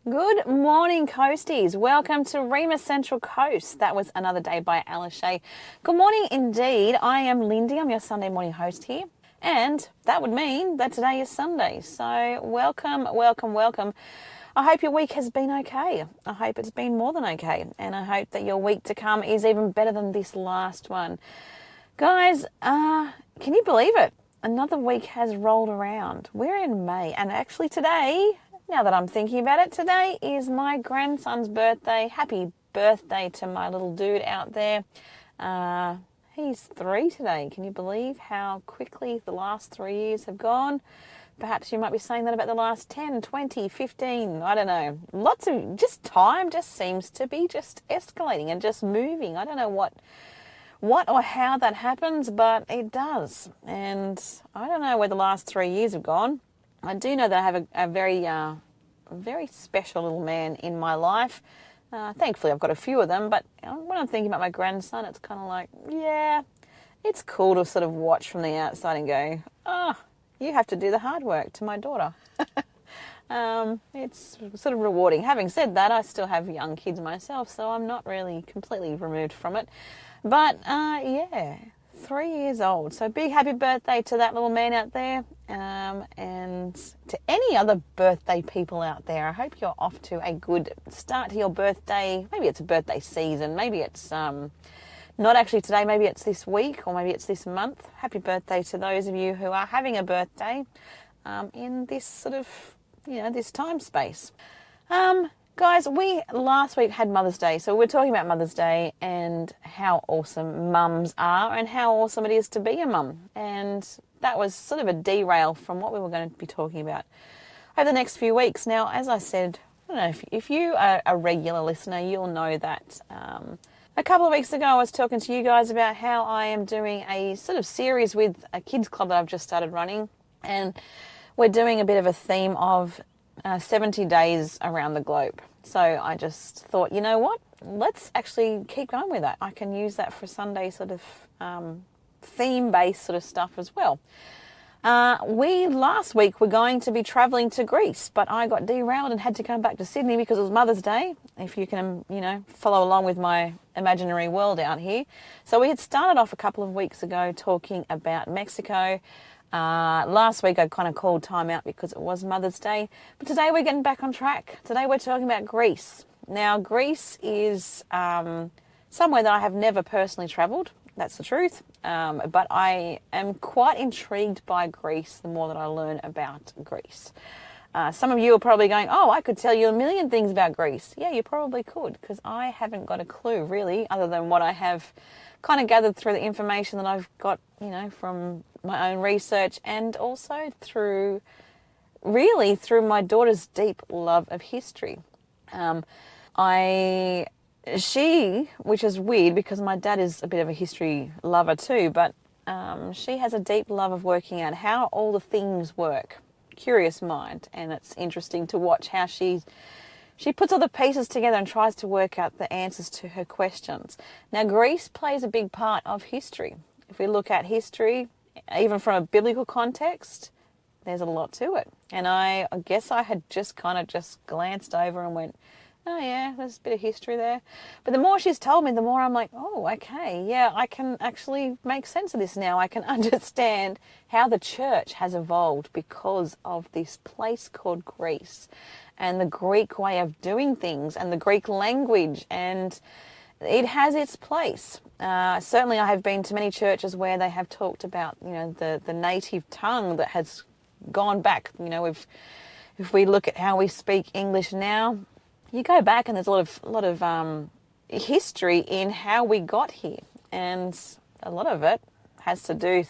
Good morning, Coasties. Welcome to Rhema Central Coast. That was Another Day by Alice Shea. Good morning indeed. I am Lindy. I'm your Sunday morning host here. And that would mean that today is Sunday. So welcome, welcome, welcome. I hope your week has been okay. I hope it's been more than okay. And I hope that your week to come is even better than this last one. Guys, can you believe it? Another week has rolled around. We're in May. And actually today, now that I'm thinking about it, today is my grandson's birthday. Happy birthday to my little dude out there. He's 3 today. Can you believe how quickly the last 3 years have gone? Perhaps you might be saying that about the last 10, 20, 15, I don't know. Lots of, just time just seems to be just escalating and just moving. I don't know what or how that happens, but it does. And I don't know where the last 3 years have gone. I do know that I have a very special little man in my life. Thankfully, I've got a few of them, but when I'm thinking about my grandson, it's kind of like, yeah, it's cool to sort of watch from the outside and go, oh, you have to do the hard work to my daughter. It's sort of rewarding. Having said that, I still have young kids myself, so I'm not really completely removed from it. But yeah, 3 years old. So big happy birthday to that little man out there, and to any other birthday people out there. I hope you're off to a good start to your birthday. Maybe it's a birthday season. Maybe it's not actually today. Maybe it's this week, or maybe it's this month. Happy birthday to those of you who are having a birthday in this sort of, this time space. Guys, we last week had Mother's Day, so we're talking about Mother's Day and how awesome mums are and how awesome it is to be a mum. And that was sort of a derail from what we were going to be talking about over the next few weeks. Now, as I said, I don't know, if you are a regular listener, you'll know that a couple of weeks ago I was talking to you guys about how I am doing a sort of series with a kids club that I've just started running. And we're doing a bit of a theme of 70 days around the globe. So I just thought, you know what? Let's actually keep going with that. I can use that for Sunday sort of theme-based sort of stuff as well. We last week were going to be travelling to Greece, but I got derailed and had to come back to Sydney because it was Mother's Day, if you can, follow along with my imaginary world out here. So we had started off a couple of weeks ago talking about Mexico. Last week I kind of called time out because it was Mother's Day, but today we're getting back on track. Today we're talking about Greece. Now, Greece is somewhere that I have never personally travelled, that's the truth, but I am quite intrigued by Greece the more that I learn about Greece. Some of you are probably going, oh, I could tell you a million things about Greece. Yeah, you probably could, because I haven't got a clue really, other than what I have kind of gathered through the information that I've got, from my own research, and also through my daughter's deep love of history. Which is weird because my dad is a bit of a history lover too, but she has a deep love of working out how all the things work. Curious mind, and it's interesting to watch how she puts all the pieces together and tries to work out the answers to her questions. Now, Greece plays a big part of history. If we look at history, even from a biblical context, there's a lot to it. And I guess I had just glanced over and went, oh yeah, there's a bit of history there. But the more she's told me, the more I'm like, oh, okay, yeah, I can actually make sense of this now. I can understand how the church has evolved because of this place called Greece and the Greek way of doing things and the Greek language, and it has its place. Certainly I have been to many churches where they have talked about, the native tongue that has gone back. If we look at how we speak English now, you go back and there's a lot of history in how we got here, and a lot of it has to do,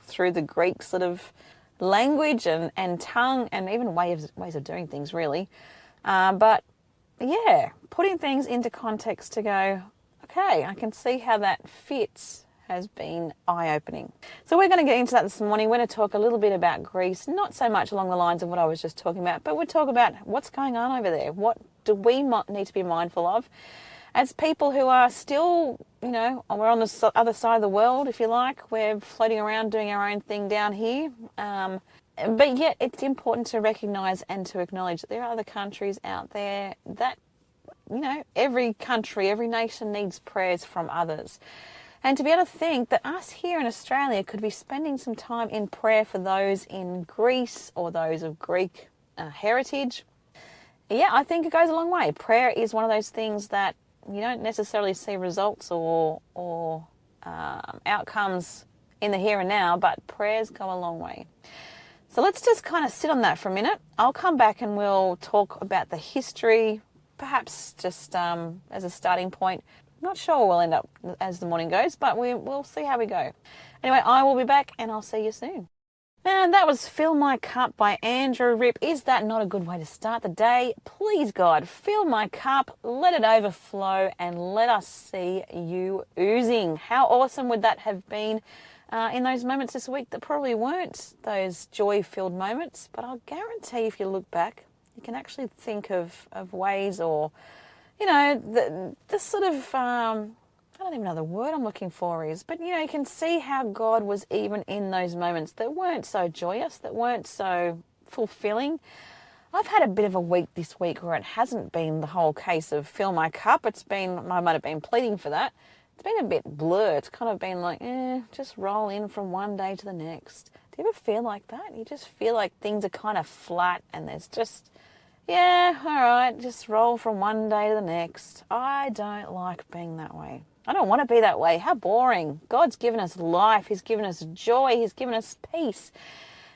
through the Greek sort of language and tongue and even ways of doing things, really. But yeah, putting things into context to go, okay, I can see how that fits, has been eye-opening. So we're going to get into that this morning. We're going to talk a little bit about Greece, not so much along the lines of what I was just talking about, but we'll talk about what's going on over there. What do we need to be mindful of as people who are still, we're on the other side of the world, if you like. We're floating around doing our own thing down here. But yet it's important to recognise and to acknowledge that there are other countries out there that, every country, every nation needs prayers from others. And to be able to think that us here in Australia could be spending some time in prayer for those in Greece or those of Greek heritage, yeah, I think it goes a long way. Prayer is one of those things that you don't necessarily see results or outcomes in the here and now, but prayers go a long way. So let's just kind of sit on that for a minute. I'll come back and we'll talk about the history, perhaps just as a starting point. Not sure where we'll end up as the morning goes, but we'll see how we go. Anyway, I will be back and I'll see you soon. And that was Fill My Cup by Andrew Rip. Is that not a good way to start the day? Please, God, fill my cup, let it overflow, and let us see you oozing. How awesome would that have been in those moments this week that probably weren't those joy-filled moments? But I'll guarantee if you look back, you can actually think of ways or, the sort of... I don't even know the word I'm looking for is, but you can see how God was even in those moments that weren't so joyous, that weren't so fulfilling. I've had a bit of a week this week where it hasn't been the whole case of fill my cup. I might have been pleading for that. It's been a bit blurred. It's kind of been like, just roll in from one day to the next. Do you ever feel like that? You just feel like things are kind of flat and there's just, yeah, all right, just roll from one day to the next. I don't like being that way. I don't want to be that way. How boring. God's given us life. He's given us joy. He's given us peace.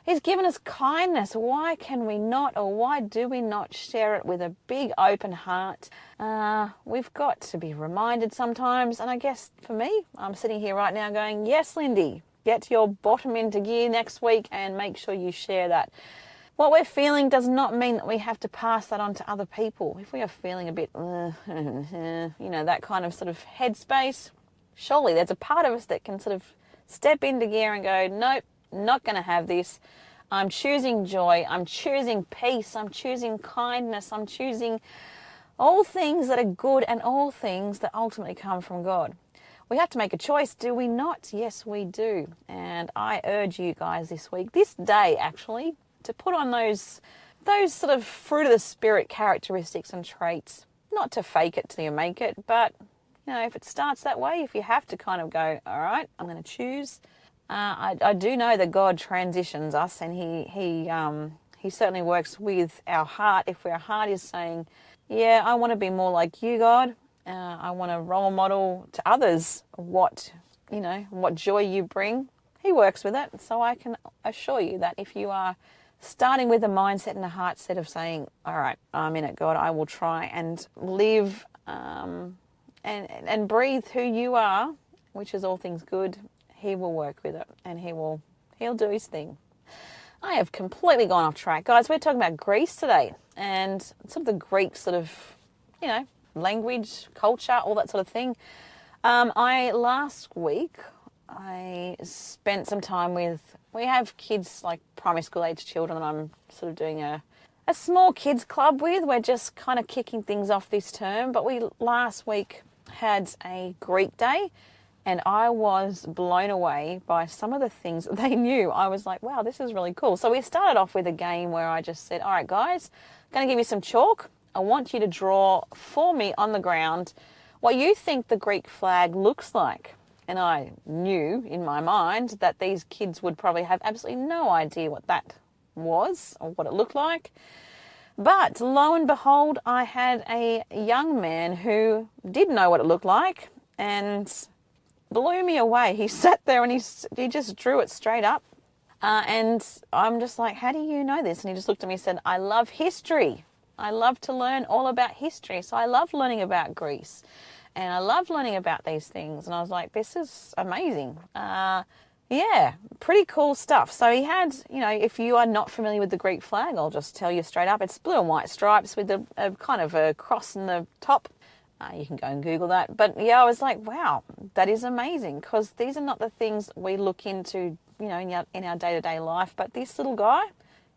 He's given us kindness. Why can we not, or why do we not share it with a big open heart? We've got to be reminded sometimes. And I guess for me, I'm sitting here right now going, yes, Lindy, get your bottom into gear next week and make sure you share that. What we're feeling does not mean that we have to pass that on to other people. If we are feeling a bit, that kind of sort of headspace, surely there's a part of us that can sort of step into gear and go, nope, not going to have this. I'm choosing joy. I'm choosing peace. I'm choosing kindness. I'm choosing all things that are good and all things that ultimately come from God. We have to make a choice, do we not? Yes, we do. And I urge you guys this day actually, to put on those sort of fruit of the Spirit characteristics and traits. Not to fake it till you make it, but, if it starts that way, if you have to kind of go, all right, I'm going to choose. I do know that God transitions us and he certainly works with our heart. If our heart is saying, yeah, I want to be more like you, God. I want to role model to others what joy you bring. He works with it. So I can assure you that if you are starting with a mindset and a heart set of saying, all right, I'm in it, God, I will try and live and breathe who you are, which is all things good, he will work with it and he'll do his thing. I have completely gone off track. Guys, we're talking about Greece today and some of the Greek sort of, language, culture, all that sort of thing. Last week, I spent some time we have kids, like primary school age children, that I'm sort of doing a small kids club with. We're just kind of kicking things off this term. But we last week had a Greek day and I was blown away by some of the things that they knew. I was like, wow, this is really cool. So we started off with a game where I just said, all right, guys, I'm going to give you some chalk. I want you to draw for me on the ground what you think the Greek flag looks like. And I knew in my mind that these kids would probably have absolutely no idea what that was or what it looked like. But lo and behold, I had a young man who did know what it looked like and blew me away. He sat there and he just drew it straight up. And I'm just like, how do you know this? And he just looked at me and said, I love history. I love to learn all about history. So I love learning about Greece. And I love learning about these things. And I was like, this is amazing. Yeah, pretty cool stuff. So he had, if you are not familiar with the Greek flag, I'll just tell you straight up, it's blue and white stripes with a kind of a cross in the top. You can go and Google that. But yeah, I was like, wow, that is amazing. Because these are not the things we look into, in our day-to-day life. But this little guy,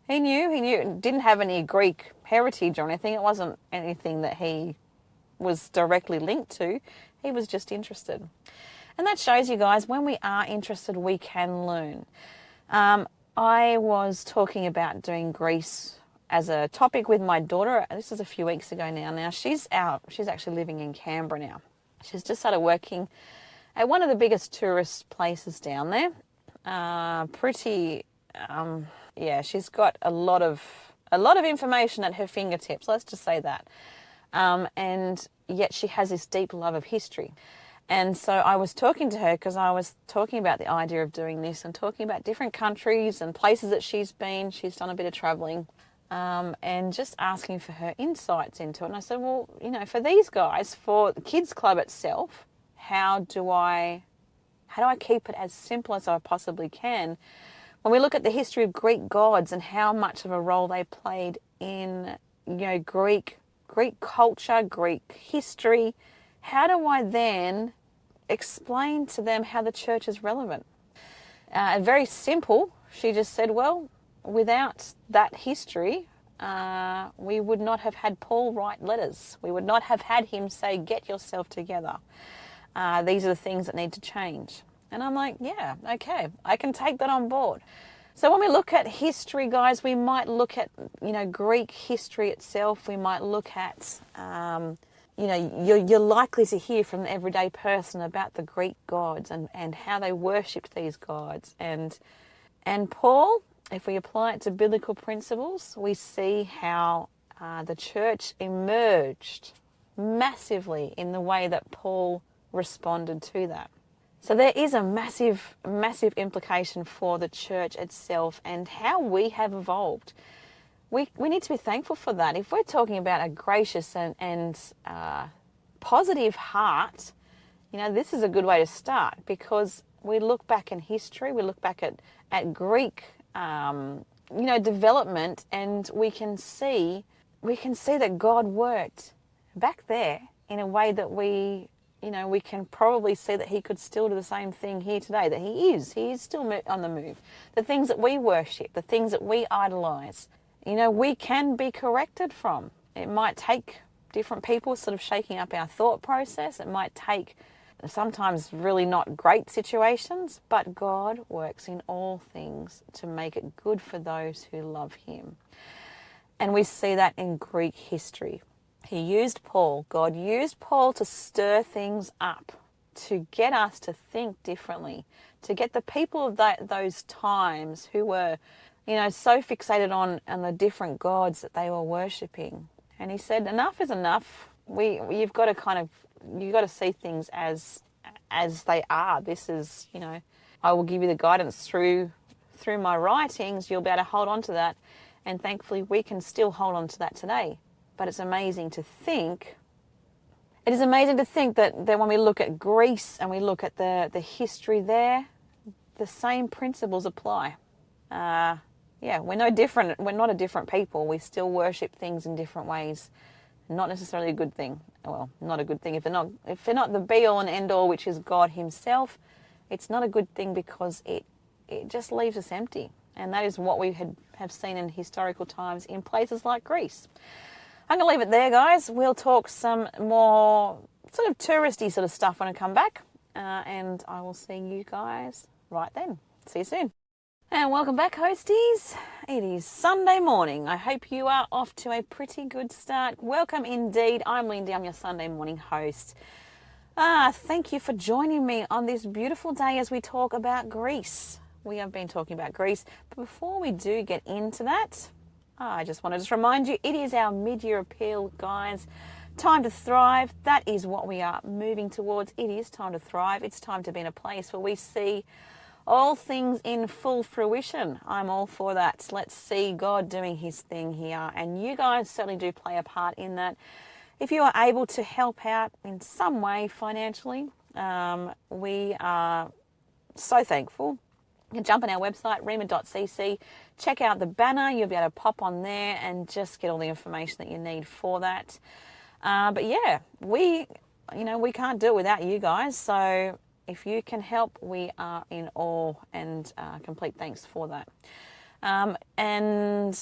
he knew, didn't have any Greek heritage or anything. It wasn't anything that he was directly linked to. He was just interested. And that shows you guys, when we are interested, we can learn. I was talking about doing Greece as a topic with my daughter. This is a few weeks ago now. Now she's actually living in Canberra now. She's just started working at one of the biggest tourist places down there. She's got a lot of information at her fingertips. Let's just say that. And yet she has this deep love of history. And so I was talking to her because I was talking about the idea of doing this and talking about different countries and places that she's been. She's done a bit of traveling, and just asking for her insights into it. And I said, well, for these guys, for the kids club itself, how do I keep it as simple as I possibly can? When we look at the history of Greek gods and how much of a role they played in, Greek culture, Greek history, how do I then explain to them how the church is relevant? Very simple. She just said, well, without that history, we would not have had Paul write letters. We would not have had him say, get yourself together. These are the things that need to change. And I'm like, yeah, okay, I can take that on board. So when we look at history, guys, we might look at, Greek history itself. We might look at, you're likely to hear from the everyday person about the Greek gods and how they worshipped these gods. And Paul, if we apply it to biblical principles, we see how the church emerged massively in the way that Paul responded to that. So there is a massive, massive implication for the church itself and how we have evolved. We need to be thankful for that. If we're talking about a gracious and positive heart, this is a good way to start, because we look back in history, we look back at Greek, development, and we can see that God worked back there in a way that we can probably see that he could still do the same thing here today, that he is still on the move. The things that we worship, the things that we idolize, we can be corrected from. It might take different people sort of shaking up our thought process. It might take sometimes really not great situations, but God works in all things to make it good for those who love him. And we see that in Greek history. God used Paul to stir things up, to get us to think differently, to get the people of those times who were, so fixated on the different gods that they were worshipping. And he said, enough is enough. You've got to see things as they are. This is, I will give you the guidance through my writings. You'll be able to hold on to that. And thankfully, we can still hold on to that today. But it's amazing to think. It is amazing to think that when we look at Greece and we look at the history there, the same principles apply. We're no different. We're not a different people. We still worship things in different ways. Not necessarily a good thing. Well, not a good thing if they're not the be all and end all, which is God himself. It's not a good thing because it just leaves us empty. And that is what we have seen in historical times in places like Greece. I'm going to leave it there, guys. We'll talk some more sort of touristy sort of stuff when I come back. And I will see you guys right then. See you soon. And welcome back, hosties. It is Sunday morning. I hope you are off to a pretty good start. Welcome indeed. I'm Lindy. I'm your Sunday morning host. Thank you for joining me on this beautiful day as we talk about Greece. We have been talking about Greece. But before we do get into that, I just wanted to remind you, it is our mid-year appeal, guys. Time to thrive. That is what we are moving towards. It is time to thrive. It's time to be in a place where we see all things in full fruition. I'm all for that. Let's see God doing his thing here. And you guys certainly do play a part in that. If you are able to help out in some way financially, we are so thankful. You can jump on our website, rhema.cc, check out the banner. You'll be able to pop on there and just get all the information that you need for that. But yeah, we can't do it without you guys. So if you can help, we are in awe and complete thanks for that. And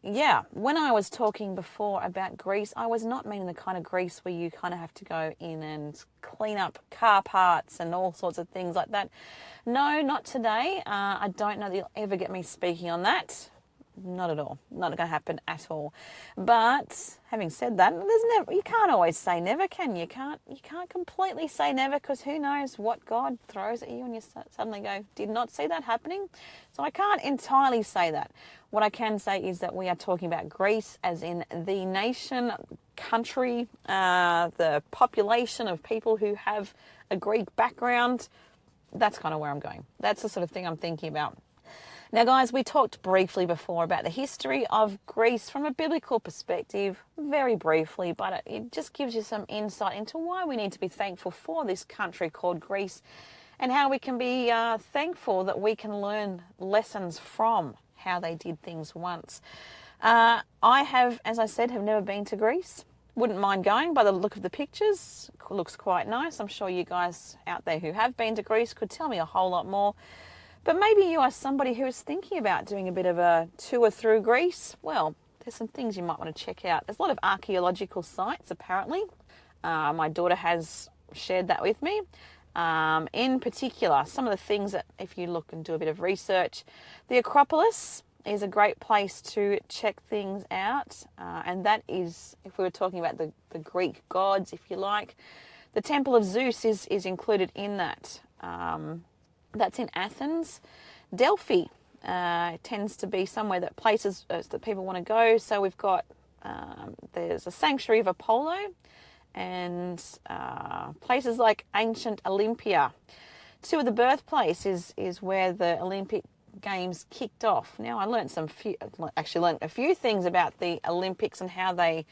yeah, when I was talking before about Greece, I was not meaning the kind of Greece where you kind of have to go in and clean up car parts and all sorts of things like that. No, not today. I don't know that you'll ever get me speaking on that. Not at all. Not going to happen at all. But having said that, there's never. You can't always say never, can you? You can't completely say never, because who knows what God throws at you and you suddenly go, did not see that happening. So I can't entirely say that. What I can say is that we are talking about Greece as in the nation, country, the population of people who have a Greek background. That's kind of where I'm going. That's the sort of thing I'm thinking about. Now, guys, we talked briefly before about the history of Greece from a biblical perspective, very briefly, but it just gives you some insight into why we need to be thankful for this country called Greece, and how we can be thankful that we can learn lessons from how they did things once. I have, as I said, have never been to Greece. Wouldn't mind going by the look of the pictures. Looks quite nice. I'm sure you guys out there who have been to Greece could tell me a whole lot more. But maybe you are somebody who is thinking about doing a bit of a tour through Greece. Well, there's some things you might want to check out. There's a lot of archaeological sites, apparently. My daughter has shared that with me. In particular, some of the things that, if you look and do a bit of research, the Acropolis is a great place to check things out. And that is, if we were talking about the Greek gods, if you like, the Temple of Zeus is included in that. That's in Athens. Delphi tends to be somewhere that places that people want to go. So we've got, there's a sanctuary of Apollo, and places like ancient Olympia. Two of the birthplace is where the Olympic Games kicked off. Now, I learned a few things about the Olympics and how they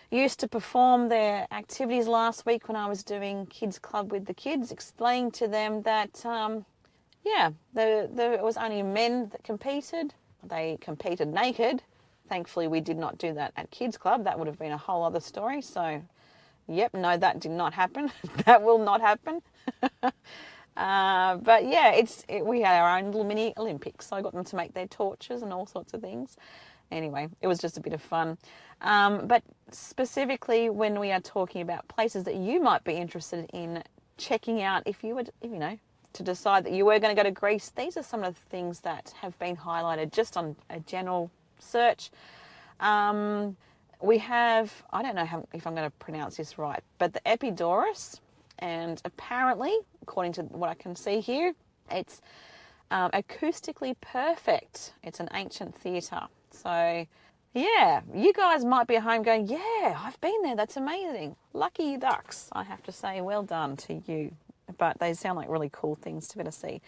used to perform their activities last week when I was doing Kids Club with the kids, explaining to them that, it was only men that competed. They competed naked. Thankfully, we did not do that at Kids Club. That would have been a whole other story. So, yep, no, that did not happen. That will not happen. But yeah, we had our own little mini Olympics. So I got them to make their torches and all sorts of things. Anyway, it was just a bit of fun. But specifically, when we are talking about places that you might be interested in checking out, if you would, to decide that you were going to go to Greece, these are some of the things that have been highlighted just on a general search. We have, I don't know if I'm going to pronounce this right, but the Epidaurus, and apparently, according to what I can see here, it's acoustically perfect. It's an ancient theatre. So, yeah, you guys might be at home going, yeah, I've been there. That's amazing. Lucky ducks, I have to say. Well done to you. But they sound like really cool things to be able to see.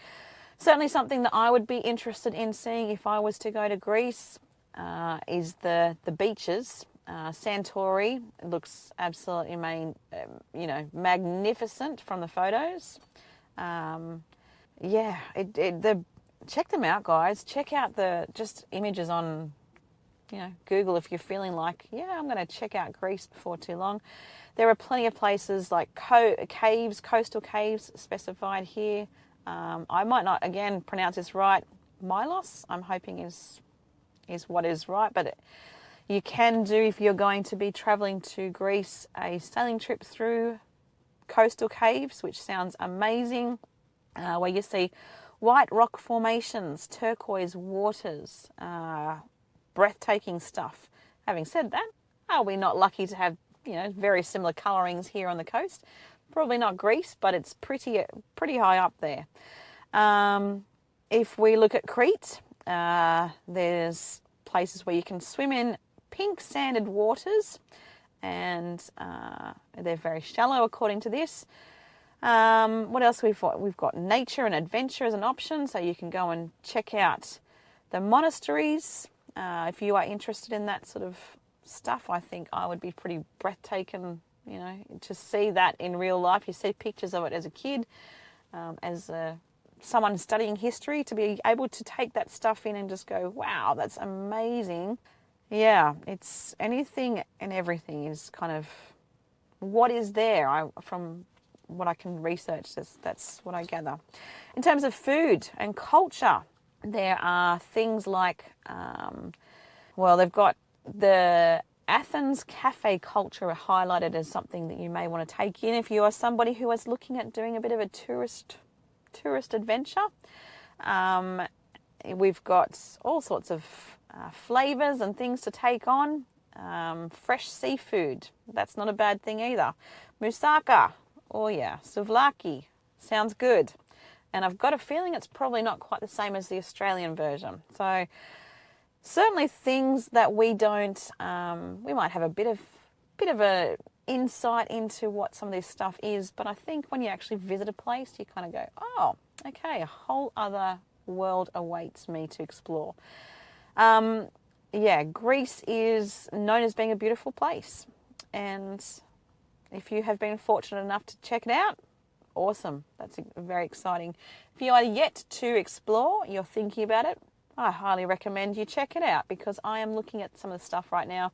Certainly something that I would be interested in seeing if I was to go to Greece is the beaches. Santorini looks absolutely magnificent from the photos. Check them out, guys. Check out the just images on Google if you're feeling like, I'm going to check out Greece before too long. There are plenty of places like coastal caves specified here. I might not, again, pronounce this right. Milos, I'm hoping is what is right. But you can do, if you're going to be travelling to Greece, a sailing trip through coastal caves, which sounds amazing, where you see white rock formations, turquoise waters, breathtaking stuff. Having said that, are we not lucky to have very similar colourings here on the coast? Probably not Greece, but it's pretty high up there. If we look at Crete, there's places where you can swim in pink sanded waters, and they're very shallow according to this. What else we've got? We've got nature and adventure as an option, so you can go and check out the monasteries. If you are interested in that sort of stuff, I think I would be pretty breathtaking, to see that in real life. You see pictures of it as a kid, as someone studying history, to be able to take that stuff in and just go, wow, that's amazing. Yeah, it's anything and everything is kind of what is there. From what I can research, that's what I gather. In terms of food and culture, there are things like Well, they've got the Athens cafe culture highlighted as something that you may want to take in if you are somebody who is looking at doing a bit of a tourist adventure. We've got all sorts of flavours and things to take on. Fresh seafood, that's not a bad thing either. Moussaka, oh yeah, souvlaki, sounds good. And I've got a feeling it's probably not quite the same as the Australian version. So certainly things that we don't, we might have a bit of a insight into what some of this stuff is, but I think when you actually visit a place, you kind of go, oh, okay, a whole other world awaits me to explore. Yeah, Greece is known as being a beautiful place, and if you have been fortunate enough to check it out, awesome. That's very exciting. If you are yet to explore, you're thinking about it, I highly recommend you check it out, because I am looking at some of the stuff right now.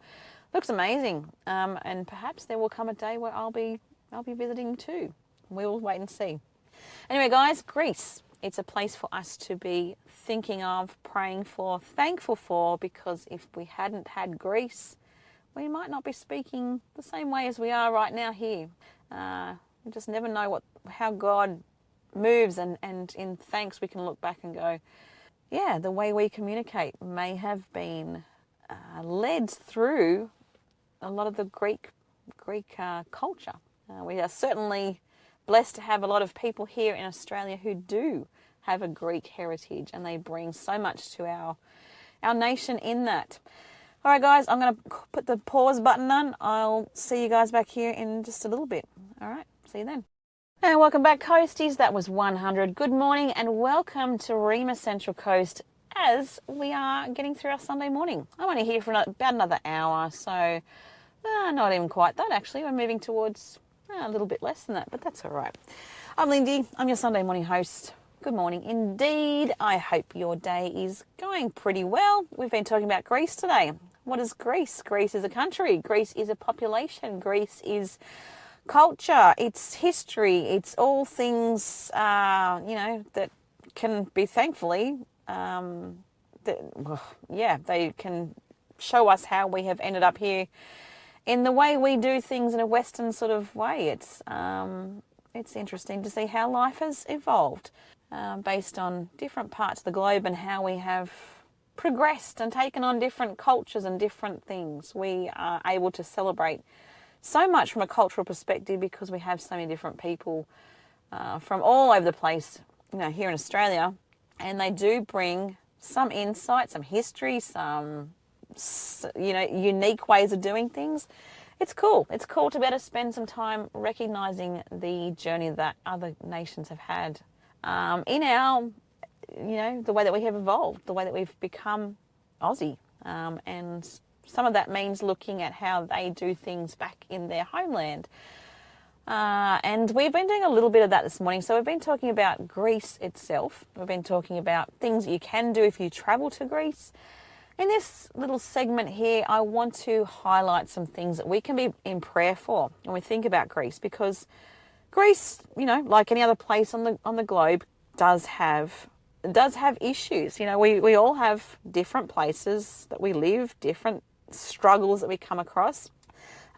Looks amazing, and perhaps there will come a day where I'll be visiting too. We will wait and see. Anyway, guys, Greece. It's a place for us to be thinking of, praying for, thankful for, because if we hadn't had Greece, we might not be speaking the same way as we are right now here. We just never know how God moves, and in thanks we can look back and go, yeah, the way we communicate may have been led through a lot of the Greek culture. We are certainly blessed to have a lot of people here in Australia who do have a Greek heritage, and they bring so much to our nation in that. All right, guys, I'm going to put the pause button on. I'll see you guys back here in just a little bit. All right, see you then. And welcome back, Coasties. That was 100. Good morning and welcome to Rhema Central Coast as we are getting through our Sunday morning. I'm only here for about another hour, so not even quite that, actually. We're moving towards a little bit less than that, but that's all right. I'm Lindy. I'm your Sunday morning host. Good morning indeed. I hope your day is going pretty well. We've been talking about Greece today. What is Greece? Greece is a country. Greece is a population. Greece is culture. It's history. It's all things, that can be thankfully, they can show us how we have ended up here in the way we do things in a Western sort of way. It's interesting to see how life has evolved based on different parts of the globe and how we have progressed and taken on different cultures and different things. We are able to celebrate so much from a cultural perspective because we have so many different people from all over the place, here in Australia, and they do bring some insight, some history, some unique ways of doing things. It's cool. It's cool to be able to spend some time recognizing the journey that other nations have had in our, the way that we have evolved, the way that we've become Aussie. And some of that means looking at how they do things back in their homeland. And we've been doing a little bit of that this morning. So we've been talking about Greece itself. We've been talking about things you can do if you travel to Greece. In this little segment here, I want to highlight some things that we can be in prayer for when we think about Greece, because Greece, like any other place on the globe, does have issues. We all have different places that we live, different struggles that we come across.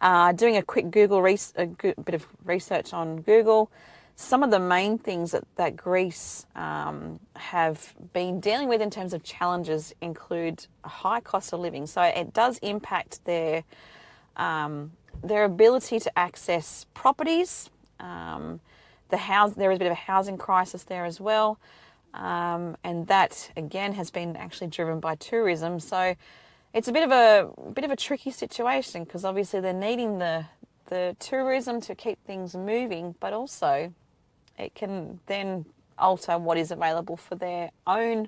Doing a quick bit of research on Google, some of the main things that Greece have been dealing with in terms of challenges include a high cost of living. So it does impact their ability to access properties. There is a bit of a housing crisis there as well, and that again has been actually driven by tourism. So it's a bit of a tricky situation, because obviously they're needing the tourism to keep things moving, but also it can then alter what is available for their own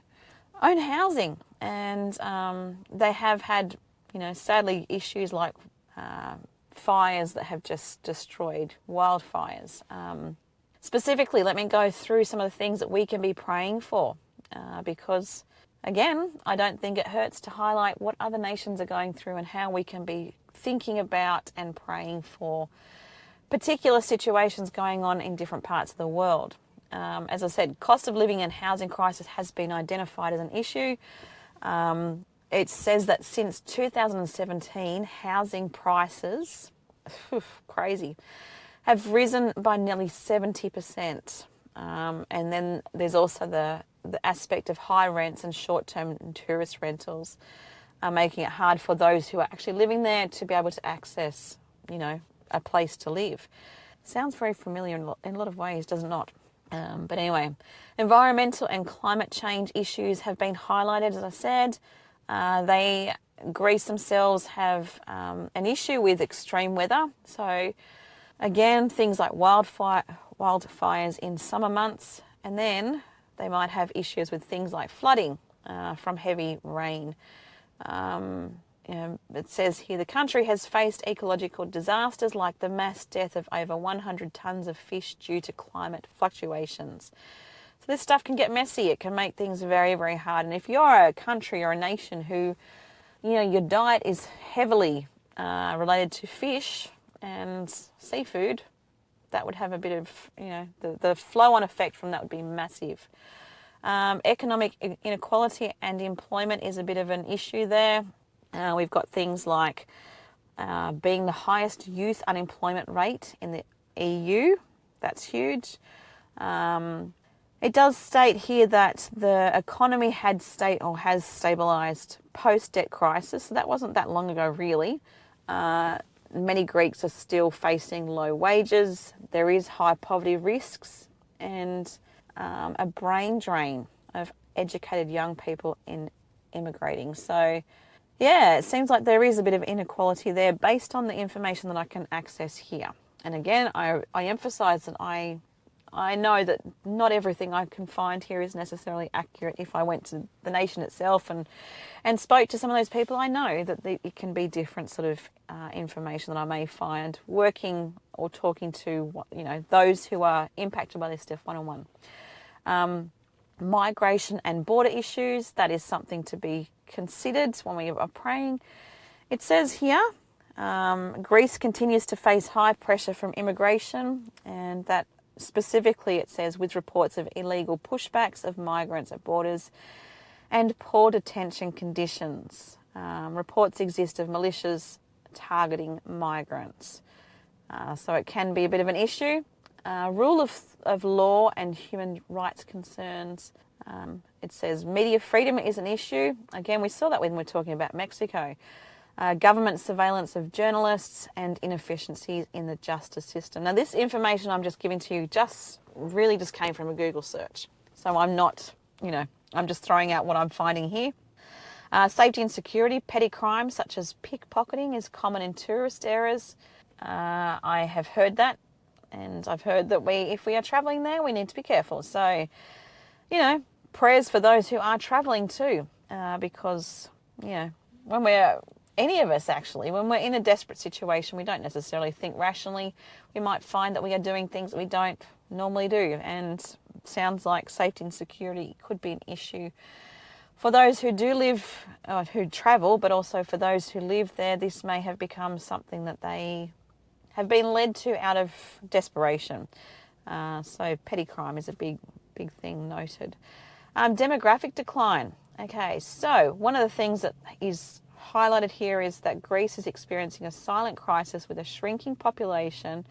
housing. And they have had, sadly, issues like fires that have just destroyed, wildfires. Specifically, let me go through some of the things that we can be praying for, because again, I don't think it hurts to highlight what other nations are going through and how we can be thinking about and praying for particular situations going on in different parts of the world. As I said, cost of living and housing crisis has been identified as an issue. it says that since 2017, housing prices, crazy, have risen by nearly 70%. And then there's also the aspect of high rents and short-term tourist rentals, making it hard for those who are actually living there to be able to access, a place to live. Sounds very familiar in a lot of ways, does it not? But anyway, environmental and climate change issues have been highlighted, as I said. Greece themselves have an issue with extreme weather. So again, things like wildfires in summer months, and then they might have issues with things like flooding from heavy rain. It says here the country has faced ecological disasters like the mass death of over 100 tonnes of fish due to climate fluctuations. So this stuff can get messy. It can make things very, very hard. And if you're a country or a nation who, your diet is heavily related to fish and seafood, that would have a bit of, the flow-on effect from that would be massive. Economic inequality and employment is a bit of an issue there. We've got things like being the highest youth unemployment rate in the EU. That's huge. It does state here that the economy has stabilised post-debt crisis. So that wasn't that long ago, really. Many Greeks are still facing low wages. There is high poverty risks and a brain drain of educated young people in immigrating. So, yeah, it seems like there is a bit of inequality there based on the information that I can access here. And again, I emphasise that I know that not everything I can find here is necessarily accurate. If I went to the nation itself and spoke to some of those people, I know that it can be different sort of information that I may find working or talking to, those who are impacted by this stuff one-on-one. Migration and border issues, that is something to be considered when we are praying. It says here, Greece continues to face high pressure from immigration, and that specifically it says with reports of illegal pushbacks of migrants at borders and poor detention conditions. Reports exist of militias targeting migrants. So it can be a bit of an issue. Rule of law and human rights concerns. It says media freedom is an issue. Again, we saw that when we're talking about Mexico. Government surveillance of journalists and inefficiencies in the justice system. Now, this information I'm just giving to you just came from a Google search. So I'm not, I'm just throwing out what I'm finding here. Safety and security, petty crimes such as pickpocketing is common in tourist areas. I have heard that, and I've heard that if we are travelling there, we need to be careful. So, prayers for those who are travelling too, because, when any of us actually, when we're in a desperate situation, we don't necessarily think rationally. We might find that we are doing things that we don't normally do, and sounds like safety and security could be an issue. For those who do live, who travel, but also for those who live there, this may have become something that they have been led to out of desperation. So petty crime is a big thing noted. Demographic decline. Okay, so one of the things that is highlighted here is that Greece is experiencing a silent crisis with a shrinking population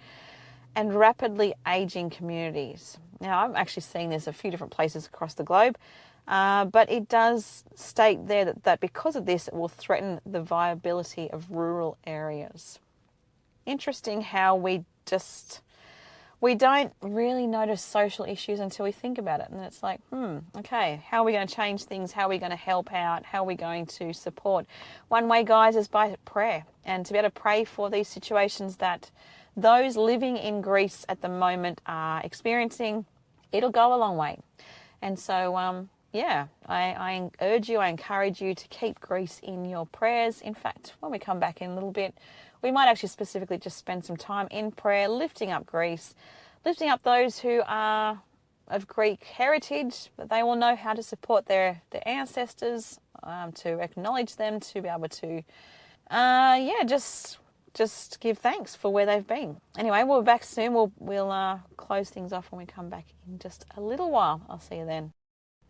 and rapidly ageing communities. Now, I'm actually seeing this a few different places across the globe, but it does state there that because of this, it will threaten the viability of rural areas. Interesting how we don't really notice social issues until we think about it. And it's like, okay, how are we going to change things? How are we going to help out? How are we going to support? One way, guys, is by prayer. And to be able to pray for these situations that those living in Greece at the moment are experiencing, it'll go a long way. And so, I urge you, I encourage you to keep Greece in your prayers. In fact, when we come back in a little bit, we might actually specifically just spend some time in prayer, lifting up Greece, lifting up those who are of Greek heritage, that they will know how to support their ancestors, to acknowledge them, to be able to, just give thanks for where they've been. Anyway, we'll be back soon. We'll close things off when we come back in just a little while. I'll see you then.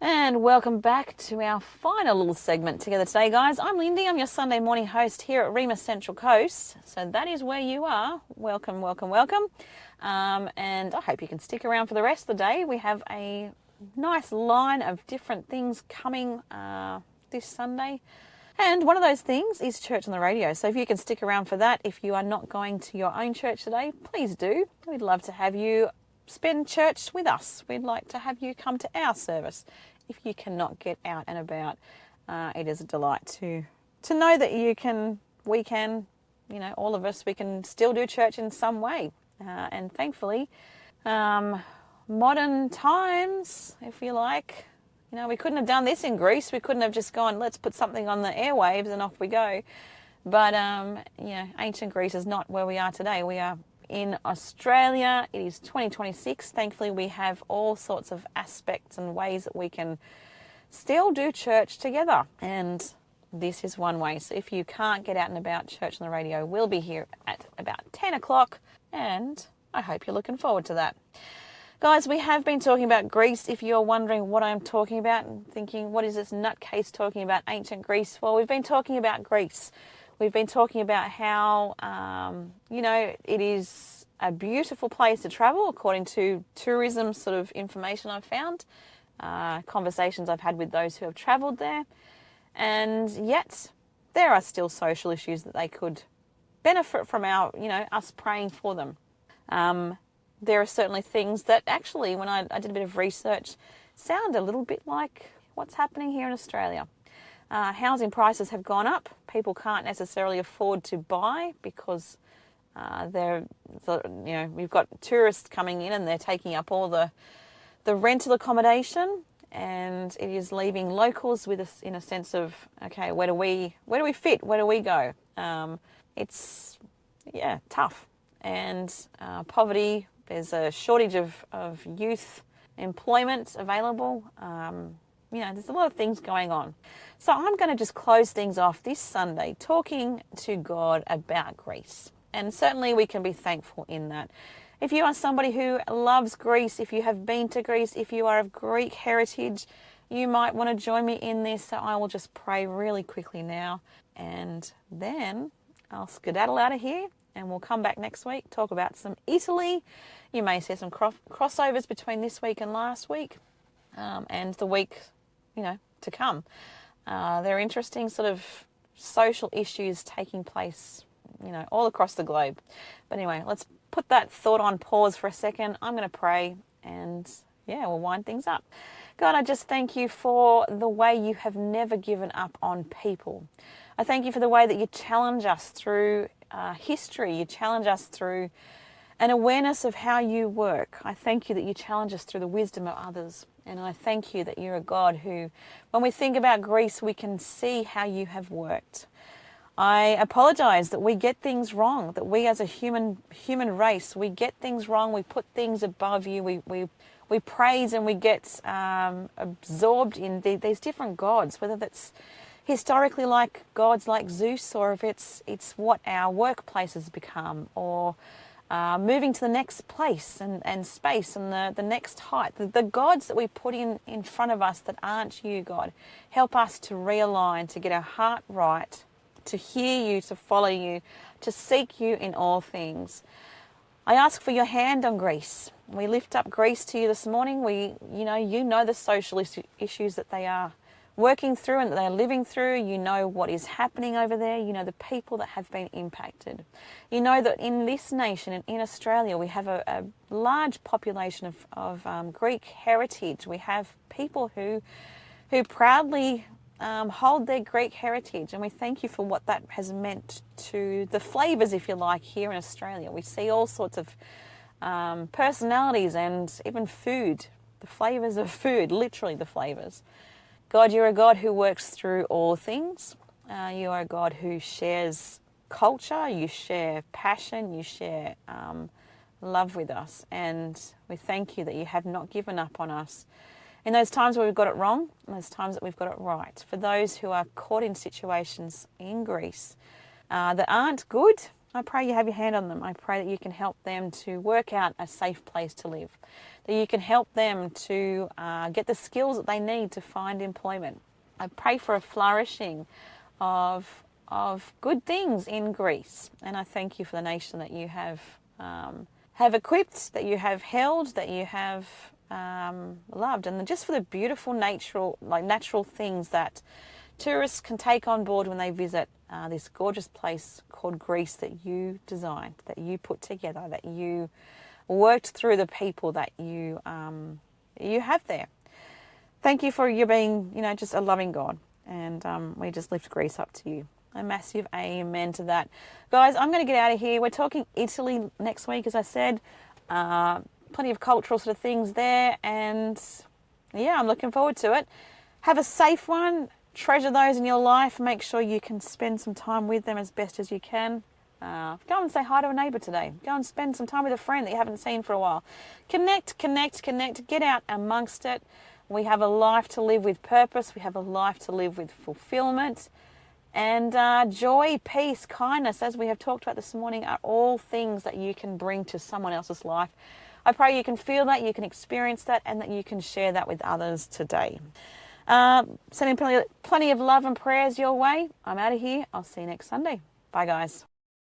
And welcome back to our final little segment together today, guys. I'm Lindy. I'm your Sunday morning host here at Rhema Central Coast. So that is where you are. Welcome, welcome, welcome. And I hope you can stick around for the rest of the day. We have a nice line of different things coming this Sunday. And one of those things is church on the radio. So if you can stick around for that, if you are not going to your own church today, please do. We'd love to have you spend church with us. We'd like to have you come to our service. If you cannot get out and about, it is a delight to know that we can, all of us, we can still do church in some way. And thankfully, modern times, if you like, we couldn't have done this in Greece. We couldn't have just gone, let's put something on the airwaves and off we go. But, ancient Greece is not where we are today. We are in Australia. It is 2026. Thankfully, we have all sorts of aspects and ways that we can still do church together. And this is one way. So if you can't get out and about, church on the radio will be here at about 10 o'clock. And I hope you're looking forward to that. Guys, we have been talking about Greece. If you're wondering what I'm talking about and thinking, what is this nutcase talking about ancient Greece? Well, we've been talking about Greece. We've been talking about how, it is a beautiful place to travel according to tourism sort of information I've found, conversations I've had with those who have travelled there. And yet there are still social issues that they could benefit from us praying for them. There are certainly things that actually, when I did a bit of research, sound a little bit like what's happening here in Australia. Housing prices have gone up. People can't necessarily afford to buy because we've got tourists coming in and they're taking up all the rental accommodation, and it is leaving locals with us in a sense of, okay, where do we fit? Where do we go? It's tough, and poverty. There's a shortage of youth employment available. There's a lot of things going on. So I'm going to just close things off this Sunday talking to God about Greece. And certainly we can be thankful in that. If you are somebody who loves Greece, if you have been to Greece, if you are of Greek heritage, you might want to join me in this. So I will just pray really quickly now. And then I'll skedaddle out of here and we'll come back next week, talk about some Italy. You may see some crossovers between this week and last week and the week to come. There are interesting sort of social issues taking place, all across the globe. But anyway, let's put that thought on pause for a second. I'm going to pray and we'll wind things up. God, I just thank you for the way you have never given up on people. I thank you for the way that you challenge us through history. You challenge us through an awareness of how you work. I thank you that you challenge us through the wisdom of others. And I thank you that you're a God who, when we think about Greece, we can see how you have worked. I apologize that we get things wrong, that we as a human race, we get things wrong, we put things above you, we praise and we get absorbed in these different gods, whether that's historically like gods like Zeus, or if it's what our workplaces become, or moving to the next place and space and the next height. The gods that we put in front of us that aren't you, God, help us to realign, to get our heart right, to hear you, to follow you, to seek you in all things. I ask for your hand on Greece. We lift up Greece to you this morning. You know the social issues that they are working through and that they're living through. You know what is happening over there. You know the people that have been impacted. You know that in this nation and in Australia we have a large population of Greek heritage. We have people who proudly hold their Greek heritage, and we thank you for what that has meant to the flavours, if you like, here in Australia. We see all sorts of personalities and even food, the flavours of food, literally the flavours. God, you're a God who works through all things. You are a God who shares culture, you share passion, you share love with us. And we thank you that you have not given up on us in those times where we've got it wrong and those times that we've got it right. For those who are caught in situations in Greece that aren't good, I pray you have your hand on them. I pray that you can help them to work out a safe place to live, that you can help them to get the skills that they need to find employment. I pray for a flourishing of good things in Greece, and I thank you for the nation that you have equipped, that you have held, that you have loved, and just for the beautiful natural things that tourists can take on board when they visit this gorgeous place called Greece that you designed, that you put together, that you worked through the people that you have there. Thank you for you being, just a loving God. And we just lift Greece up to you. A massive amen to that. Guys, I'm going to get out of here. We're talking Italy next week, as I said. Plenty of cultural sort of things there. And yeah, I'm looking forward to it. Have a safe one. Treasure those in your life. Make sure you can spend some time with them as best as you can. Go and say hi to a neighbour today. Go and spend some time with a friend that you haven't seen for a while. Connect. Get out amongst it. We have a life to live with purpose. We have a life to live with fulfillment. And joy, peace, kindness, as we have talked about this morning, are all things that you can bring to someone else's life. I pray you can feel that, you can experience that, and that you can share that with others today. Sending plenty of love and prayers your way. I'm out of here. I'll see you next Sunday. Bye, guys.